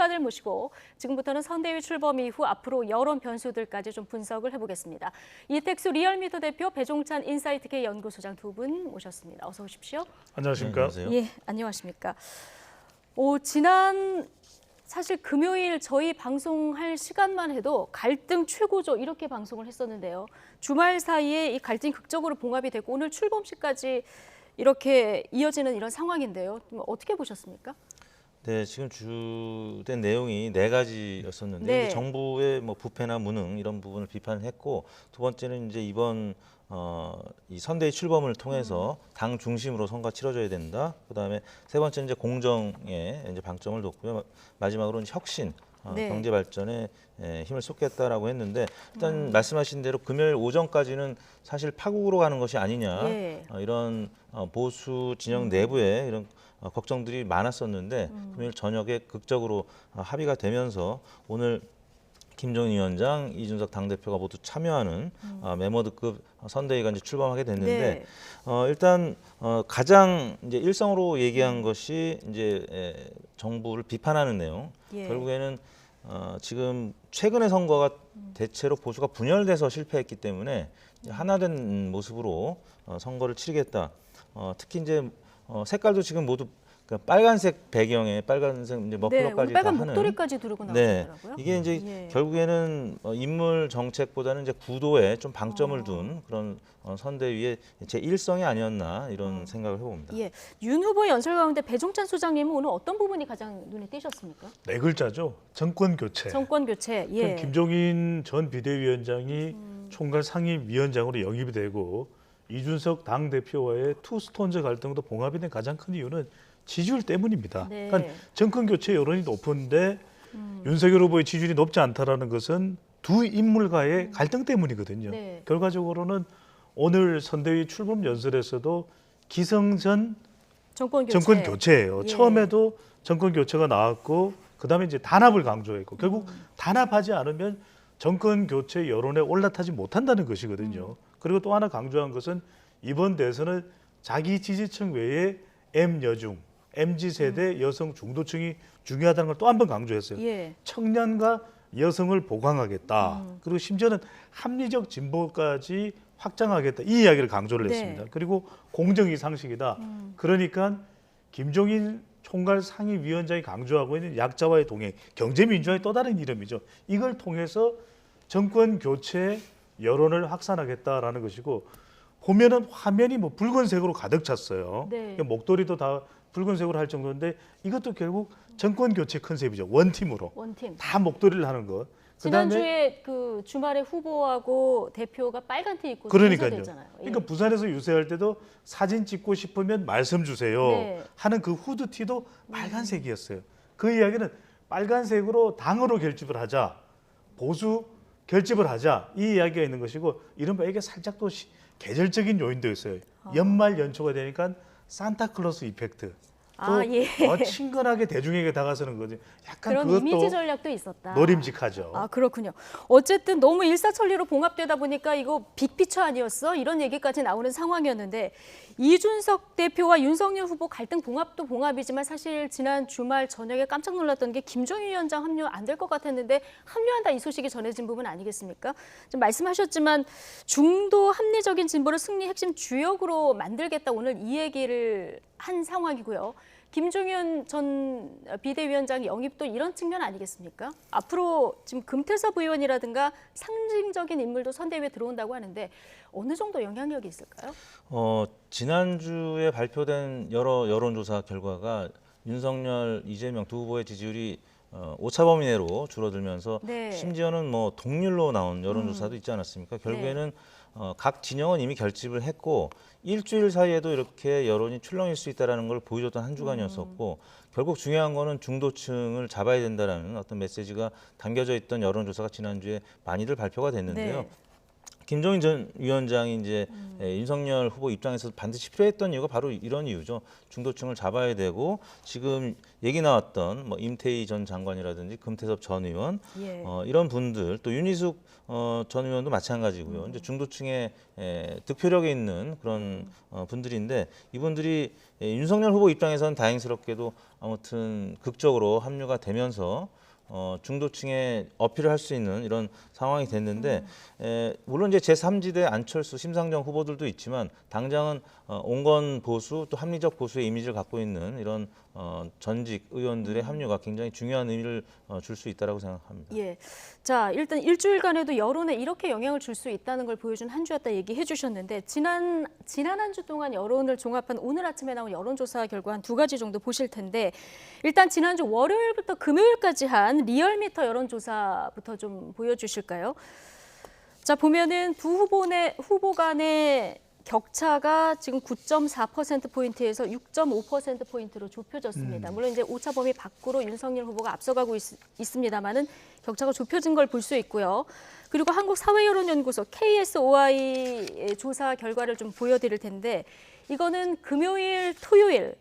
전문가들 모시고 지금부터는 선대위 출범 이후 앞으로 여론 변수들까지 좀 분석을 해보겠습니다. 이택수 리얼미터 대표, 배종찬 인사이트K 연구소장 두 분 모셨습니다. 어서 오십시오. 안녕하십니까? 네, 안녕하세요. 예, 안녕하십니까. 지난 사실 금요일 저희 방송할 시간만 해도 갈등 최고조 이렇게 방송을 했었는데요. 주말 사이에 이 갈등이 극적으로 봉합이 되고 오늘 출범식까지 이렇게 이어지는 이런 상황인데요. 좀 어떻게 보셨습니까? 네, 지금 주된 내용이 네 가지였었는데 네. 정부의 뭐 부패나 무능 이런 부분을 비판했고 두 번째는 이제 이번 이 선대위 출범을 통해서 당 중심으로 선거가 치러져야 된다. 그다음에 세 번째는 이제 공정에 이제 방점을 뒀고요. 마지막으로는 혁신, 네. 경제 발전에 힘을 쏟겠다라고 했는데 일단 말씀하신 대로 금요일 오전까지는 사실 파국으로 가는 것이 아니냐 예. 이런 보수 진영 내부에 이런 걱정들이 많았었는데 금요일 저녁에 극적으로 합의가 되면서 오늘 김종인 위원장, 이준석 당대표가 모두 참여하는 메모드급 선대위가 이제 출범하게 됐는데 네. 일단 가장 이제 일성으로 얘기한 것이 이제 정부를 비판하는 내용. 예. 결국에는 지금 최근의 선거가 대체로 보수가 분열돼서 실패했기 때문에 이제 하나된 모습으로 선거를 치르겠다. 특히 이제 색깔도 지금 모두 그러니까 빨간색 배경에 빨간색 이제 머플러까지 오늘 빨간 다 하는. 목도리까지 두르고 네, 나오더라고요. 이게 이제 예. 결국에는 인물 정책보다는 이제 구도에 좀 방점을 둔 그런 선대위의 제 일성이 아니었나 이런 생각을 해봅니다. 예, 윤 후보의 연설 가운데 배종찬 소장님은 오늘 어떤 부분이 가장 눈에 띄셨습니까? 네 글자죠. 정권 교체. 정권 교체. 예. 김종인 전 비대위원장이 총괄 상임위원장으로 영입이 되고 이준석 당 대표와의 투스톤즈 갈등도 봉합이 된 가장 큰 이유는 지지율 때문입니다. 네. 그러니까 정권 교체 여론이 높은데 윤석열 후보의 지지율이 높지 않다라는 것은 두 인물과의 갈등 때문이거든요. 네. 결과적으로는 오늘 선대위 출범 연설에서도 기승전 정권 교체. 정권 교체예요. 예. 처음에도 정권 교체가 나왔고 그다음에 이제 단합을 강조했고 결국 단합하지 않으면 정권 교체 여론에 올라타지 못한다는 것이거든요. 그리고 또 하나 강조한 것은 이번 대선은 자기 지지층 외에 M여중, MZ세대 여성 중도층이 중요하다는 걸 또 한 번 강조했어요. 예. 청년과 여성을 보강하겠다. 그리고 심지어는 합리적 진보까지 확장하겠다. 이 이야기를 강조를 네. 했습니다. 그리고 공정이 상식이다. 그러니까 김종인 총괄 상임위원장이 강조하고 있는 약자와의 동행, 경제민주화의 또 다른 이름이죠. 이걸 통해서 정권 교체 여론을 확산하겠다라는 것이고 보면은 화면이 뭐 붉은색으로 가득 찼어요. 네. 그러니까 목도리도 다 붉은색으로 할 정도인데 이것도 결국 정권 교체 컨셉이죠. 원팀으로 원팀. 다 목도리를 하는 것. 지난주에 그 주말에 후보하고 대표가 빨간 티 입고 그러니까요. 연설했잖아요. 예. 그러니까 부산에서 유세할 때도 사진 찍고 싶으면 말씀 주세요 네. 하는 그 후드티도 빨간색이었어요. 그 이야기는 빨간색으로 당으로 결집을 하자, 보수 결집을 하자 이 이야기가 있는 것이고 이른바 이게 살짝 또 계절적인 요인도 있어요. 연말 연초가 되니까 산타클로스 이펙트. 또 예. 친근하게 대중에게 다가서는 거지. 약간 그런 그것도 이미지 전략도 있었다. 노림직하죠. 아, 그렇군요. 어쨌든 너무 일사천리로 봉합되다 보니까 이거 빅피처 아니었어? 이런 얘기까지 나오는 상황이었는데 이준석 대표와 윤석열 후보 갈등 봉합도 봉합이지만 사실 지난 주말 저녁에 깜짝 놀랐던 게 김종인 위원장 합류 안 될 것 같았는데 합류한다 이 소식이 전해진 부분 아니겠습니까? 지금 말씀하셨지만 중도 합리적인 진보를 승리 핵심 주역으로 만들겠다 오늘 이 얘기를 한 상황이고요. 김종윤 전 비대위원장 영입도 이런 측면 아니겠습니까? 앞으로 지금 금태섭 의원이라든가 상징적인 인물도 선대위에 들어온다고 하는데 어느 정도 영향력이 있을까요? 지난주에 발표된 여러 여론조사 결과가 윤석열, 이재명 두 후보의 지지율이 오차 범위 내로 줄어들면서 네. 심지어는 뭐 동률로 나온 여론조사도 있지 않았습니까? 결국에는 각 진영은 이미 결집을 했고 일주일 사이에도 이렇게 여론이 출렁일 수 있다는 걸 보여줬던 한 주간이었었고 결국 중요한 거는 중도층을 잡아야 된다는 어떤 메시지가 담겨져 있던 여론조사가 지난주에 많이들 발표가 됐는데요. 네. 김종인 전 위원장이 이제 윤석열 후보 입장에서 반드시 필요했던 이유가 바로 이런 이유죠. 중도층을 잡아야 되고 지금 얘기 나왔던 뭐 임태희 전 장관이라든지 금태섭 전 의원 예. 이런 분들 또 윤희숙 전 의원도 마찬가지고요. 이제 중도층에 득표력이 있는 그런 분들인데 이분들이 윤석열 후보 입장에서는 다행스럽게도 아무튼 극적으로 합류가 되면서 중도층에 어필을 할 수 있는 이런 상황이 됐는데 물론 이제 제3지대 안철수, 심상정 후보들도 있지만 당장은 온건 보수 또 합리적 보수의 이미지를 갖고 있는 이런 전직 의원들의 합류가 굉장히 중요한 의미를 줄 수 있다라고 생각합니다. 예. 자, 일단 일주일간에도 여론에 이렇게 영향을 줄 수 있다는 걸 보여준 한 주였다 얘기해 주셨는데 지난 한 주 동안 여론을 종합한 오늘 아침에 나온 여론조사 결과 한 두 가지 정도 보실 텐데 일단 지난주 월요일부터 금요일까지 한 리얼미터 여론조사부터 좀 보여주실까요? 자, 보면은 두 후보 간의 격차가 지금 9.4%포인트에서 6.5%포인트로 좁혀졌습니다. 물론 이제 오차 범위 밖으로 윤석열 후보가 앞서가고 있습니다만은 격차가 좁혀진 걸 볼 수 있고요. 그리고 한국사회여론연구소 KSOI 조사 결과를 좀 보여드릴 텐데 이거는 금요일, 토요일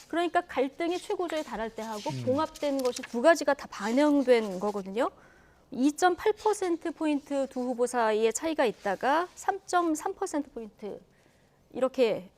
그러니까 갈등이 최고조에 달할 때 하고 봉합된 것이 두 가지가 다 반영된 거거든요. 2.8%포인트 두 후보 사이에 차이가 있다가 3.3%포인트 이렇게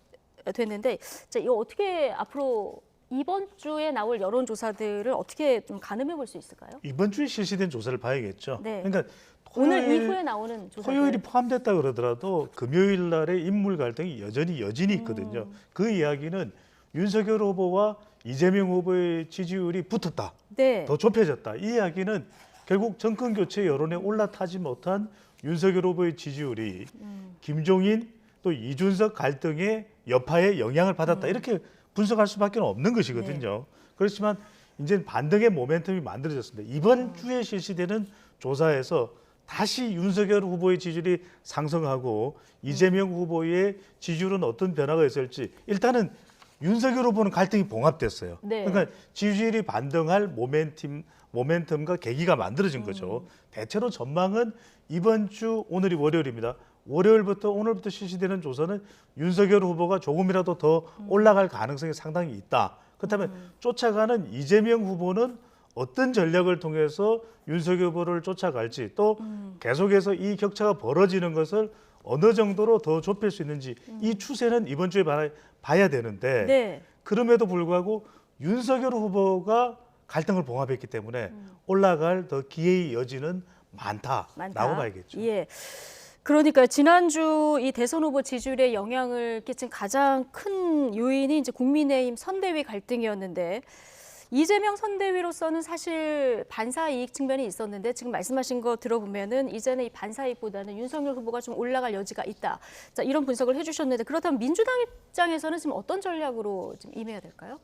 됐는데 자, 이거 어떻게 앞으로 이번 주에 나올 여론조사들을 어떻게 좀 가늠해 볼 수 있을까요? 이번 주에 실시된 조사를 봐야겠죠. 네. 그러니까 오늘 이후에 나오는 조사들. 토요일이 포함됐다 그러더라도 금요일 날에 인물 갈등이 여전히 있거든요. 그 이야기는 윤석열 후보와 이재명 후보의 지지율이 붙었다. 네. 더 좁혀졌다. 이 이야기는 결국 정권 교체 여론에 올라타지 못한 윤석열 후보의 지지율이 김종인 또 이준석 갈등의 여파에 영향을 받았다. 이렇게 분석할 수밖에 없는 것이거든요. 그렇지만 이제 반등의 모멘텀이 만들어졌습니다. 이번 주에 실시되는 조사에서 다시 윤석열 후보의 지지율이 상승하고 이재명 후보의 지지율은 어떤 변화가 있을지 일단은 윤석열 후보는 갈등이 봉합됐어요. 네. 그러니까 지지율이 반등할 모멘텀과 계기가 만들어진 거죠. 대체로 전망은 이번 주 오늘이 월요일입니다. 월요일부터 오늘부터 실시되는 조사는 윤석열 후보가 조금이라도 더 올라갈 가능성이 상당히 있다. 그렇다면 쫓아가는 이재명 후보는 어떤 전략을 통해서 윤석열 후보를 쫓아갈지 또 계속해서 이 격차가 벌어지는 것을 어느 정도로 더 좁힐 수 있는지 이 추세는 이번 주에 봐야 되는데 네. 그럼에도 불구하고 윤석열 후보가 갈등을 봉합했기 때문에 올라갈 더 기회의 여지는 많다라고 봐야겠죠. 예. 그러니까 지난주 이 대선 후보 지지율에 영향을 끼친 가장 큰 요인이 이제 국민의힘 선대위 갈등이었는데 이재명 선대위로서는 사실 반사 이익 측면이 있었는데 지금 말씀하신 거 들어보면은 이제는 이 반사 이익보다는 윤석열 후보가 좀 올라갈 여지가 있다. 자, 이런 분석을 해주셨는데 그렇다면 민주당 입장에서는 지금 어떤 전략으로 좀 임해야 될까요?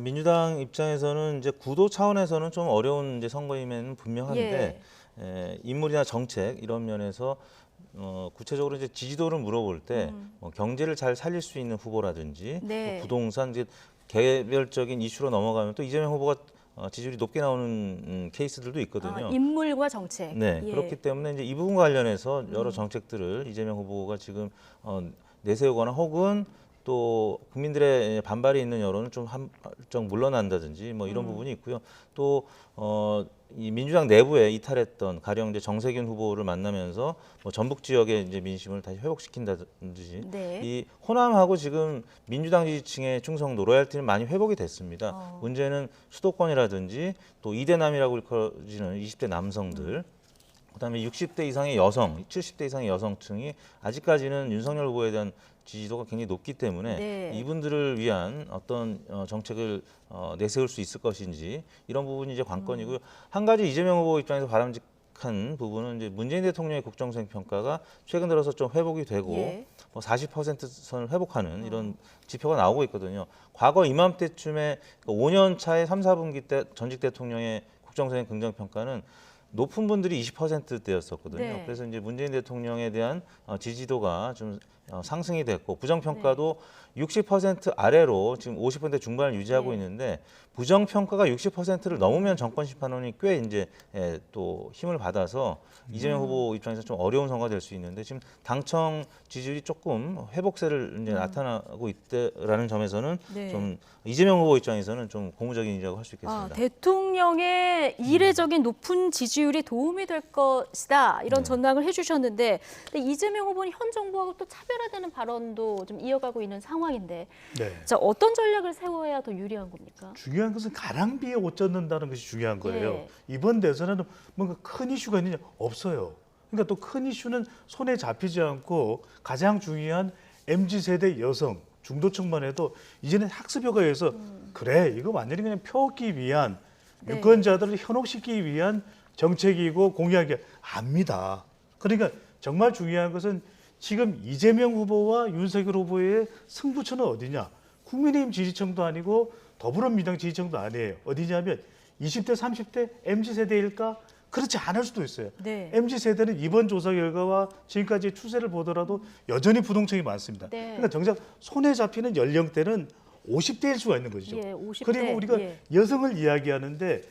민주당 입장에서는 이제 구도 차원에서는 좀 어려운 이제 선거임에는 분명한데 인물이나 정책 이런 면에서 구체적으로 이제 지지도를 물어볼 때 경제를 잘 살릴 수 있는 후보라든지 네. 뭐 부동산 이제 개별적인 이슈로 넘어가면 또 이재명 후보가 지지율이 높게 나오는 케이스들도 있거든요. 인물과 정책. 네, 예. 그렇기 때문에 이제 이 부분 관련해서 여러 정책들을 이재명 후보가 지금 내세우거나 혹은 또 국민들의 반발이 있는 여론을 좀 한정 물러난다든지 뭐 이런 부분이 있고요. 또 이 민주당 내부에 이탈했던 가령 이제 정세균 후보를 만나면서 뭐 전북 지역의 이제 민심을 다시 회복시킨다든지 네. 이 호남하고 지금 민주당 지지층의 충성도 로얄티는 많이 회복이 됐습니다. 문제는 수도권이라든지 또 이대남이라고 일컬어지는 20대 남성들. 그다음에 60대 이상의 여성, 70대 이상의 여성층이 아직까지는 윤석열 후보에 대한 지지도가 굉장히 높기 때문에 네. 이분들을 위한 어떤 정책을 내세울 수 있을 것인지 이런 부분이 이제 관건이고요. 한 가지 이재명 후보 입장에서 바람직한 부분은 이제 문재인 대통령의 국정수행 평가가 최근 들어서 좀 회복이 되고 예. 뭐 40% 선을 회복하는 이런 지표가 나오고 있거든요. 과거 이맘때쯤에 5년 차의 3, 4분기 때 전직 대통령의 국정수행 긍정 평가는 높은 분들이 20%대였었거든요. 네. 그래서 이제 문재인 대통령에 대한 지지도가 좀 상승이 됐고 부정평가도 60% 아래로 지금 50% 중반을 유지하고 네. 있는데 부정평가가 60%를 넘으면 정권심판원이 꽤 이제 또 힘을 받아서 이재명 후보 입장에서 좀 어려운 선거가 될 수 있는데 지금 당청 지지율이 조금 회복세를 이제 나타나고 있다라는 점에서는 네. 좀 이재명 후보 입장에서는 좀 고무적인 일이라고 할 수 있겠습니다. 대통령의 이례적인 높은 지지율이 도움이 될 것이다 이런 전망을 해주셨는데 근데 이재명 후보는 현 정부하고 또 차별화되는 발언도 좀 이어가고 있는 상황인데 네. 자, 어떤 전략을 세워야 더 유리한 겁니까? 중요한 것은 가랑비에 옷 젖는다는 것이 중요한 거예요. 예. 이번 대선에는 뭔가 큰 이슈가 있느냐 없어요. 그러니까 또 큰 이슈는 손에 잡히지 않고 가장 중요한 MZ세대 여성 중도층만 해도 이제는 학습효과에서 그래 이거 완전히 그냥 펴기 위한 네. 유권자들을 현혹시키기 위한 정책이고 공약이 압니다. 그러니까 정말 중요한 것은 지금 이재명 후보와 윤석열 후보의 승부처는 어디냐? 국민의힘 지지층도 아니고 더불어민주당 지지층도 아니에요. 어디냐면 20대, 30대 MZ세대일까? 그렇지 않을 수도 있어요. 네. MZ세대는 이번 조사 결과와 지금까지 추세를 보더라도 여전히 부동층이 많습니다. 네. 그러니까 정작 손에 잡히는 연령대는 50대일 수가 있는 것이죠. 예, 50대. 그리고 우리가 예. 여성을 이야기하는데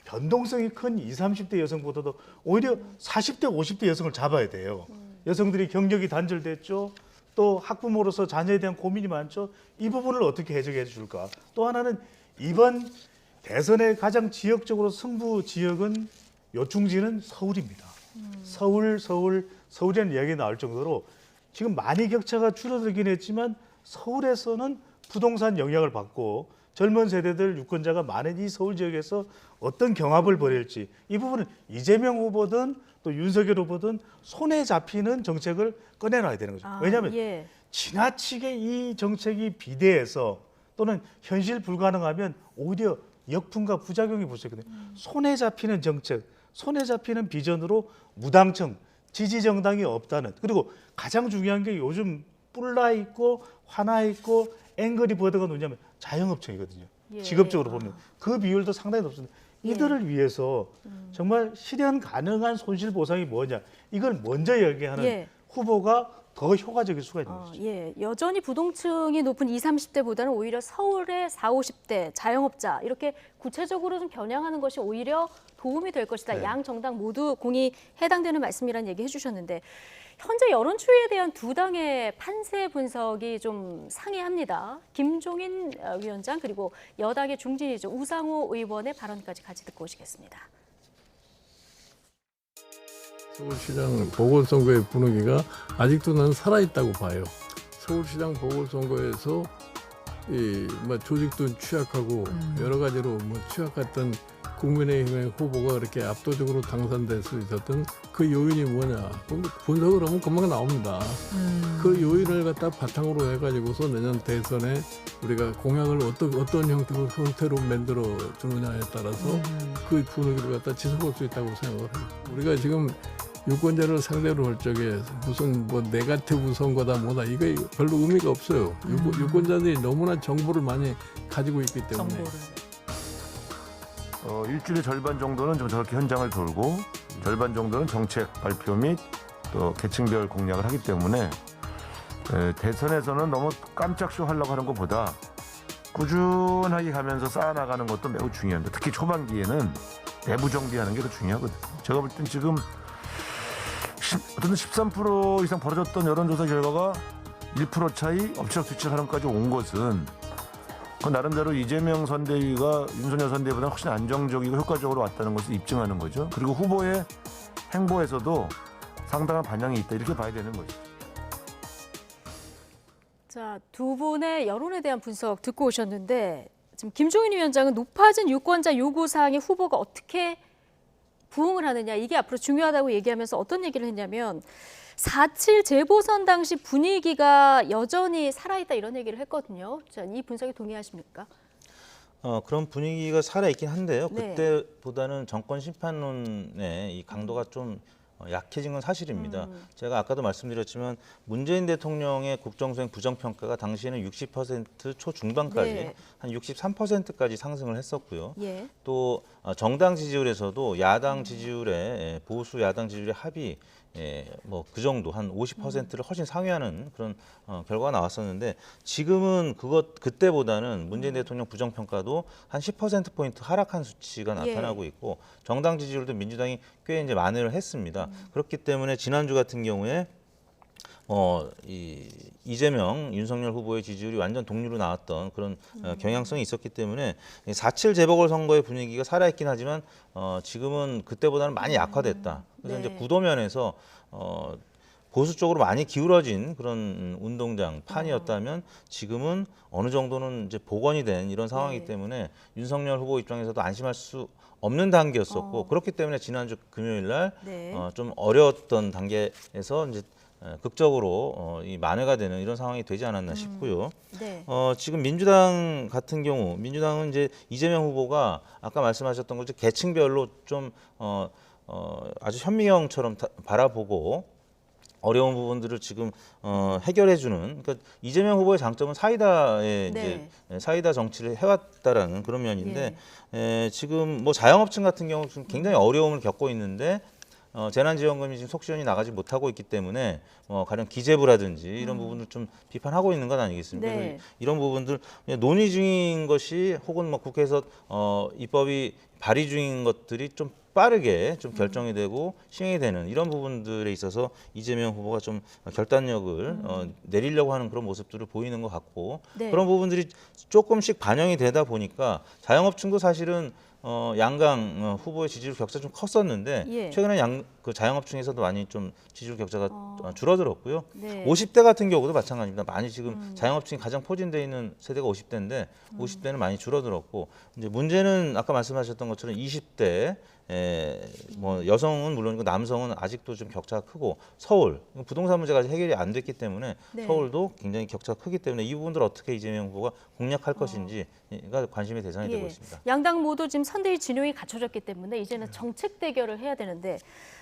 변동성이 큰 20, 30대 여성보다도 오히려 40대, 50대 여성을 잡아야 돼요. 여성들이 경력이 단절됐죠. 또 학부모로서 자녀에 대한 고민이 많죠. 이 부분을 어떻게 해결해 줄까? 또 하나는 이번 대선의 가장 지역적으로 승부 지역은 요충지는 서울입니다. 서울이라는 이야기 나올 정도로 지금 많이 격차가 줄어들긴 했지만 서울에서는 부동산 영향을 받고 젊은 세대들 유권자가 많은 이 서울 지역에서 어떤 경합을 벌일지 이 부분은 이재명 후보든 또 윤석열 후보든 손에 잡히는 정책을 꺼내놔야 되는 거죠. 왜냐하면 예. 지나치게 이 정책이 비대해서 또는 현실 불가능하면 오히려 역풍과 부작용이 볼 수 있거든요. 손에 잡히는 정책, 손에 잡히는 비전으로 무당층, 지지 정당이 없다는 그리고 가장 중요한 게 요즘 뿔나 있고 화나 있고 앵그리 버드가 뭐냐면 자영업층이거든요. 예. 직업적으로 보면 그 비율도 상당히 높습니다. 이들을 위해서 정말 실현 가능한 손실 보상이 뭐냐 이걸 먼저 얘기하는 예. 후보가 더 효과적일 수가 있는 거죠. 예, 여전히 부동층이 높은 20, 30대보다는 오히려 서울의 40, 50대 자영업자 이렇게 구체적으로 좀 겨냥하는 것이 오히려 도움이 될 것이다. 네. 양 정당 모두 공이 해당되는 말씀이라는 얘기 해주셨는데 현재 여론 추이에 대한 두 당의 판세 분석이 좀 상이합니다. 김종인 위원장 그리고 여당의 중진이죠. 우상호 의원의 발언까지 같이 듣고 오시겠습니다. 서울시장 보궐선거의 분위기가 아직도 난 살아있다고 봐요. 서울시장 보궐선거에서 뭐 조직도 취약하고 여러 가지로 뭐 취약했던 국민의힘의 후보가 그렇게 압도적으로 당선될 수 있었던 그 요인이 뭐냐? 분석을 하면 금방 나옵니다. 그 요인을 갖다 바탕으로 해가지고서 내년 대선에 우리가 공약을 어떤 형태로 만들어 주느냐에 따라서 그 분위기를 갖다 지속할 수 있다고 생각을 해요. 우리가 지금 유권자를 상대로 할 적에 무슨 뭐 네거티브 선거다 뭐다 이거 별로 의미가 없어요. 유권자들이 너무나 정보를 많이 가지고 있기 때문에. 일주일의 절반 정도는 좀 저렇게 현장을 돌고 절반 정도는 정책 발표 및 또 계층별 공약을 하기 때문에 대선에서는 너무 깜짝쇼 하려고 하는 것보다 꾸준하게 가면서 쌓아나가는 것도 매우 중요합니다. 특히 초반기에는 내부 정비하는 게 더 중요하거든요. 제가 볼 땐 지금 어떤 13% 이상 벌어졌던 여론조사 결과가 1% 차이 엎치락뒤치락하는까지 온 것은 그 나름대로 이재명 선대위가 윤석열 선대위보다 훨씬 안정적이고 효과적으로 왔다는 것을 입증하는 거죠. 그리고 후보의 행보에서도 상당한 반영이 있다 이렇게 봐야 되는 거죠. 자, 두 분의 여론에 대한 분석 듣고 오셨는데 지금 김종인 위원장은 높아진 유권자 요구사항에 후보가 어떻게 부응을 하느냐 이게 앞으로 중요하다고 얘기하면서 어떤 얘기를 했냐면 4.7 재보선 당시 분위기가 여전히 살아있다 이런 얘기를 했거든요. 자, 이 분석에 동의하십니까? 그런 분위기가 살아있긴 한데요. 네. 그때보다는 정권 심판론의 이 강도가 좀 약해진 건 사실입니다. 제가 아까도 말씀드렸지만 문재인 대통령의 국정수행 부정평가가 당시에는 60% 초중반까지 네. 한 63%까지 상승을 했었고요. 예. 또 정당 지지율에서도 야당 지지율의 보수 야당 지지율의 합이 뭐 그 정도 한 50%를 훨씬 상회하는 그런 결과가 나왔었는데 지금은 그때보다는 문재인 대통령 부정평가도 한 10%포인트 하락한 수치가 나타나고 있고 정당 지지율도 민주당이 꽤 이제 만회를 했습니다. 그렇기 때문에 지난주 같은 경우에 이재명, 윤석열 후보의 지지율이 완전 동률로 나왔던 그런 경향성이 있었기 때문에 4.7 재보궐선거의 분위기가 살아있긴 하지만 지금은 그때보다는 많이 약화됐다. 그래서 네. 이제 구도면에서 보수 쪽으로 많이 기울어진 그런 운동장 판이었다면 지금은 어느 정도는 이제 복원이 된 이런 상황이기 네. 때문에 윤석열 후보 입장에서도 안심할 수 없는 단계였었고 그렇기 때문에 지난주 금요일 날 네. 좀 어려웠던 단계에서 이제 극적으로 이 만회가 되는 이런 상황이 되지 않았나 싶고요. 네. 지금 민주당 같은 경우 민주당은 이제 이재명 후보가 아까 말씀하셨던 것처럼 계층별로 좀 아주 현미경처럼 바라보고 어려운 부분들을 지금 해결해주는 그러니까 이재명 후보의 장점은 사이다의 네. 이제 사이다 정치를 해왔다라는 그런 면인데 지금 뭐 자영업층 같은 경우 지금 굉장히 어려움을 겪고 있는데 재난지원금이 지금 속시원히 나가지 못하고 있기 때문에 가령 기재부라든지 이런 부분들 좀 비판하고 있는 건 아니겠습니까? 네. 그래서 이런 부분들 논의 중인 것이 혹은 뭐 국회에서 입법이 발의 중인 것들이 좀 빠르게 좀 결정이 되고 시행이 되는 이런 부분들에 있어서 이재명 후보가 좀 결단력을 내리려고 하는 그런 모습들을 보이는 것 같고 네. 그런 부분들이 조금씩 반영이 되다 보니까 자영업층도 사실은 양강 후보의 지지율 격차 좀 컸었는데 예. 최근에 그 자영업층에서도 많이 좀 지지율 격차가 줄어들었고요. 네. 50대 같은 경우도 마찬가지입니다. 많이 지금 자영업층이 가장 포진되어 있는 세대가 50대인데 50대는 많이 줄어들었고 이제 문제는 아까 말씀하셨던 것처럼 20대 뭐 여성은 물론이고 남성은 아직도 좀 격차가 크고 서울 부동산 문제가 아직 해결이 안 됐기 때문에 네. 서울도 굉장히 격차가 크기 때문에 이 부분들 어떻게 이재명 후보가 공략할 것인지가 관심의 대상이 되고 있습니다. 양당 모두 지금 선대위 진영이 갖춰졌기 때문에 이제는 정책 대결을 해야 되는데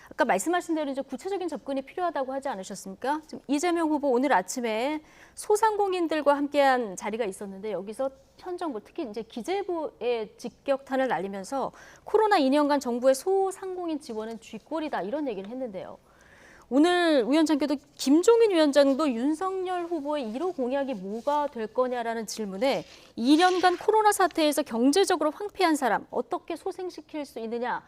아까 말씀하신 대로 이제 구체적인 접근이 필요하다고 하지 않으셨습니까? 지금 이재명 후보 오늘 아침에 소상공인들과 함께한 자리가 있었는데 여기서 현 정부 특히 이제 기재부의 직격탄을 날리면서 코로나 2년간 정부의 소상공인 지원은 쥐꼬리다 이런 얘기를 했는데요. 오늘 위원장께도 김종인 위원장도 윤석열 후보의 1호 공약이 뭐가 될 거냐라는 질문에 2년간 코로나 사태에서 경제적으로 황폐한 사람 어떻게 소생시킬 수 있느냐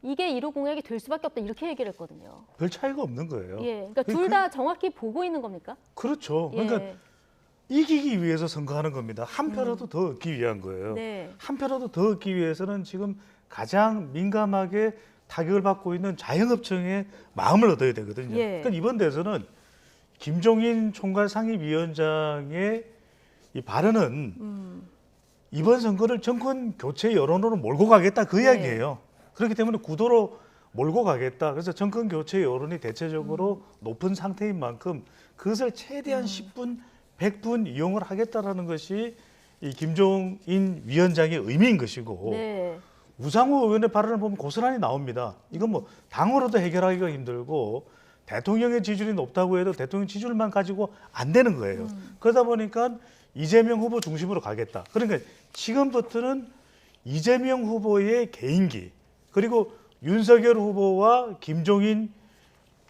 이게 1호 공약이 될 수밖에 없다 이렇게 얘기를 했거든요. 별 차이가 없는 거예요. 예, 그러니까 둘 다 정확히 보고 있는 겁니까? 그렇죠. 예. 그러니까 이기기 위해서 선거하는 겁니다. 한 표라도 더 얻기 위한 거예요. 네. 한 표라도 더 얻기 위해서는 지금 가장 민감하게 타격을 받고 있는 자영업층의 마음을 얻어야 되거든요. 예. 그러니까 이번 대선은 김종인 총괄 상임위원장의 이 발언은 이번 선거를 정권 교체 여론으로 몰고 가겠다 그 이야기예요. 그렇기 때문에 구도로 몰고 가겠다. 그래서 정권 교체 여론이 대체적으로 높은 상태인 만큼 그것을 최대한 10분, 100분 이용을 하겠다라는 것이 이 김종인 위원장의 의미인 것이고 네. 우상호 의원의 발언을 보면 고스란히 나옵니다. 이건 뭐 당으로도 해결하기가 힘들고 대통령의 지지율이 높다고 해도 대통령 지지율만 가지고 안 되는 거예요. 그러다 보니까 이재명 후보 중심으로 가겠다. 그러니까 지금부터는 이재명 후보의 개인기 그리고 윤석열 후보와 김종인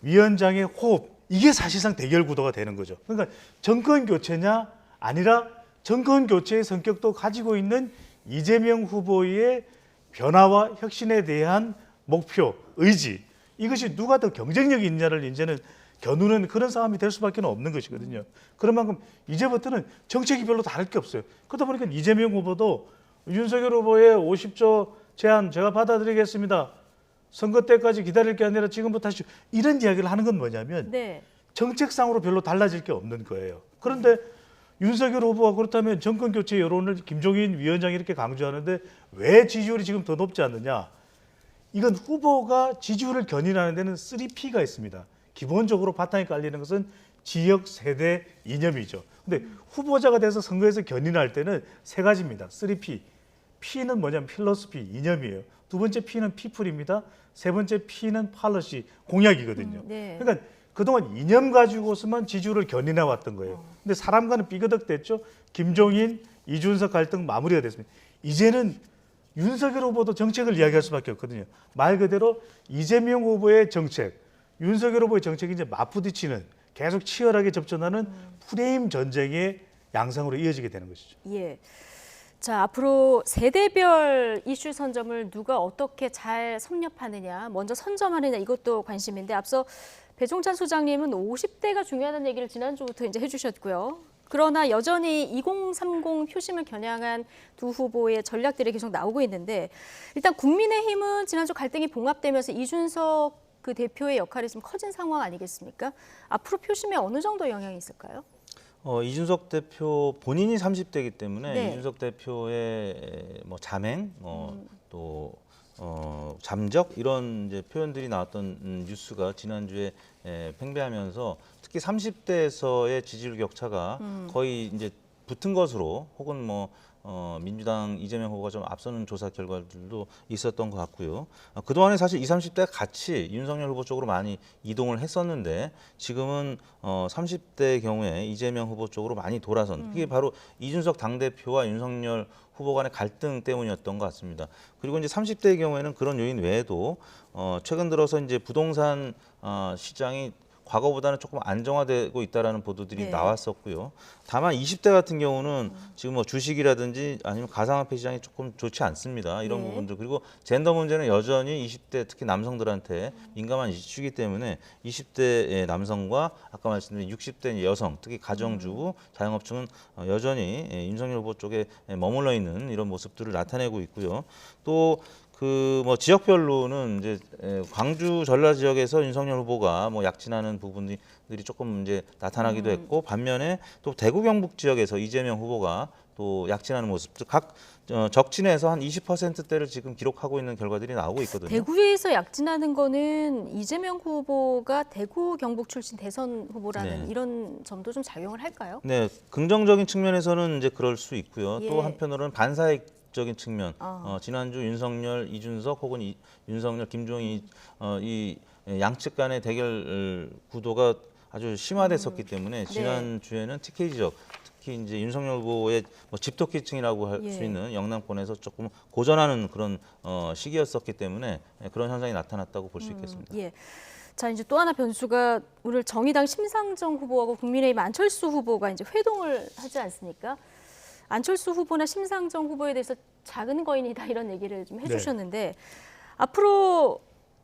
위원장의 호흡 이게 사실상 대결 구도가 되는 거죠. 그러니까 정권 교체냐 아니라 정권 교체의 성격도 가지고 있는 이재명 후보의 변화와 혁신에 대한 목표, 의지 이것이 누가 더 경쟁력이 있느냐를 이제는 겨누는 그런 싸움이 될 수밖에 없는 것이거든요. 그런 만큼 이제부터는 정책이 별로 다를 게 없어요. 그러다 보니까 이재명 후보도 윤석열 후보의 50조 제안 제가 받아들이겠습니다. 선거 때까지 기다릴 게 아니라 지금부터 하시죠. 이런 이야기를 하는 건 뭐냐면 네. 정책상으로 별로 달라질 게 없는 거예요. 그런데 윤석열 후보가 그렇다면 정권 교체 여론을 김종인 위원장이 이렇게 강조하는데 왜 지지율이 지금 더 높지 않느냐? 이건 후보가 지지율을 견인하는 데는 3P가 있습니다. 기본적으로 바탕에 깔리는 것은 지역 세대 이념이죠. 근데 후보자가 돼서 선거에서 견인할 때는 세 가지입니다. 3P. P는 뭐냐면 필로소피, 이념이에요. 두 번째 P는 피플입니다. 세 번째 P는 팔러시, 공약이거든요. 네. 그러니까 그동안 이념 가지고서만 지지율을 견인해 왔던 거예요. 근데 사람과는 삐그덕됐죠. 김종인, 이준석 갈등 마무리가 됐습니다. 이제는 윤석열 후보도 정책을 이야기할 수밖에 없거든요. 말 그대로 이재명 후보의 정책, 윤석열 후보의 정책이 이제 맞부딪히는 계속 치열하게 접전하는 프레임 전쟁의 양상으로 이어지게 되는 것이죠. 예. 자, 앞으로 세대별 이슈 선점을 누가 어떻게 잘 섭렵하느냐, 먼저 선점하느냐 이것도 관심인데 앞서 배종찬 소장님은 50대가 중요하다는 얘기를 지난주부터 이제 해주셨고요. 그러나 여전히 2030 표심을 겨냥한 두 후보의 전략들이 계속 나오고 있는데 일단 국민의힘은 지난주 갈등이 봉합되면서 이준석 그 대표의 역할이 좀 커진 상황 아니겠습니까? 앞으로 표심에 어느 정도 영향이 있을까요? 이준석 대표 본인이 30대이기 때문에 네. 이준석 대표의 뭐 잠행, 또 잠적 이런 이제 표현들이 나왔던 뉴스가 지난주에 팽배하면서 특히 30대에서의 지지율 격차가 거의 이제 붙은 것으로 혹은 뭐 민주당 이재명 후보가 좀 앞서는 조사 결과들도 있었던 것 같고요. 그동안에 사실 20, 30대가 같이 윤석열 후보 쪽으로 많이 이동을 했었는데 지금은 30대의 경우에 이재명 후보 쪽으로 많이 돌아선 그게 바로 이준석 당대표와 윤석열 후보 간의 갈등 때문이었던 것 같습니다. 그리고 이제 30대의 경우에는 그런 요인 외에도 최근 들어서 이제 부동산 시장이 과거보다는 조금 안정화되고 있다라는 보도들이 네. 나왔었고요. 다만 20대 같은 경우는 지금 뭐 주식이라든지 아니면 가상화폐 시장이 조금 좋지 않습니다. 이런 네. 부분들 그리고 젠더 문제는 여전히 20대 특히 남성들한테 민감한 이슈이기 때문에 20대 남성과 아까 말씀드린 60대 여성 특히 가정주부 자영업층은 여전히 윤석열 후보 쪽에 머물러 있는 이런 모습들을 나타내고 있고요. 또 그 뭐 지역별로는 이제 광주 전라 지역에서 윤석열 후보가 뭐 약진하는 부분들이 조금 이제 나타나기도 했고 반면에 또 대구 경북 지역에서 이재명 후보가 또 약진하는 모습들 각 적진에서 한 20%대를 지금 기록하고 있는 결과들이 나오고 있거든요. 대구에서 약진하는 거는 이재명 후보가 대구 경북 출신 대선 후보라는 네. 이런 점도 좀 작용을 할까요? 네, 긍정적인 측면에서는 이제 그럴 수 있고요. 예. 또 한편으로는 반사익적인 측면, 아. 지난주 윤석열, 이준석 혹은 윤석열, 김종인 이 양측 간의 대결 구도가 아주 심화됐었기 때문에 지난 주에는 TK 지역, 특히 이제 윤석열 후보의 뭐 집토끼층이라고 할 수 예. 있는 영남권에서 조금 고전하는 그런 시기였었기 때문에 그런 현상이 나타났다고 볼 수 있겠습니다. 예. 자, 이제 또 하나 변수가 오늘 정의당 심상정 후보하고 국민의힘 안철수 후보가 이제 회동을 하지 않습니까? 안철수 후보나 심상정 후보에 대해서 작은 거인이다 이런 얘기를 좀 해주셨는데 앞으로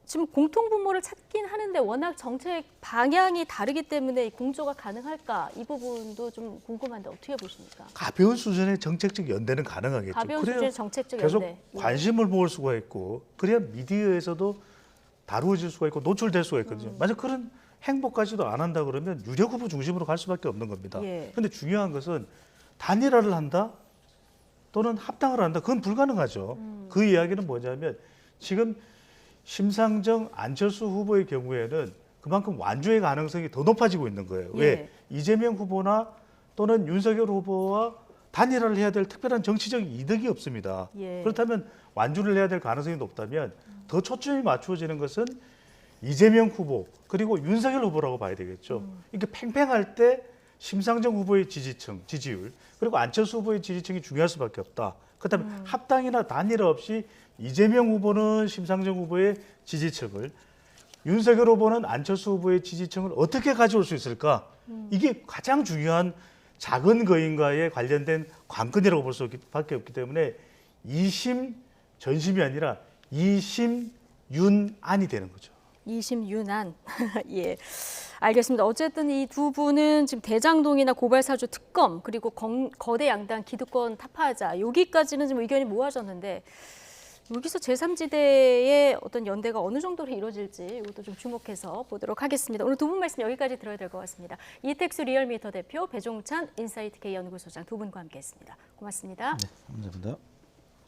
지금 공통 분모를 찾긴 하는데 워낙 정책 방향이 다르기 때문에 공조가 가능할까 이 부분도 좀 궁금한데 어떻게 보십니까? 가벼운 수준의 정책적 연대는 가능하겠죠. 가벼운 그래야 수준의 정책적 계속 연대. 예. 관심을 모을 수가 있고 그래야 미디어에서도 다루어질 수가 있고 노출될 수가 있거든요. 만약 그런 행보까지도 안 한다 그러면 유력 후보 중심으로 갈 수밖에 없는 겁니다. 예. 그런데 중요한 것은 단일화를 한다 또는 합당을 한다 그건 불가능하죠. 그 이야기는 뭐냐면 지금 심상정 안철수 후보의 경우에는 그만큼 완주의 가능성이 더 높아지고 있는 거예요. 예. 왜? 이재명 후보나 또는 윤석열 후보와 단일화를 해야 될 특별한 정치적 이득이 없습니다. 예. 그렇다면 완주를 해야 될 가능성이 높다면 더 초점이 맞추어지는 것은 이재명 후보 그리고 윤석열 후보라고 봐야 되겠죠. 이렇게 팽팽할 때 심상정 후보의 지지층, 지지율 그리고 안철수 후보의 지지층이 중요할 수밖에 없다. 그렇다면 합당이나 단일화 없이 이재명 후보는 심상정 후보의 지지층을 윤석열 후보는 안철수 후보의 지지층을 어떻게 가져올 수 있을까? 이게 가장 중요한 작은 거인과의 관련된 관건이라고 볼 수밖에 없기 때문에 이심 전심이 아니라 이심윤안이 되는 거죠. 이심윤안. 예. 알겠습니다. 어쨌든 이 두 분은 지금 대장동이나 고발사주 특검 그리고 거대 양당 기득권 타파하자 여기까지는 좀 의견이 모아졌는데 여기서 제3지대의 어떤 연대가 어느 정도로 이루어질지 이것도 좀 주목해서 보도록 하겠습니다. 오늘 두 분 말씀 여기까지 들어야 될 것 같습니다. 이택수 리얼미터 대표, 배종찬 인사이트K 연구소장 두 분과 함께했습니다. 고맙습니다. 네, 감사합니다.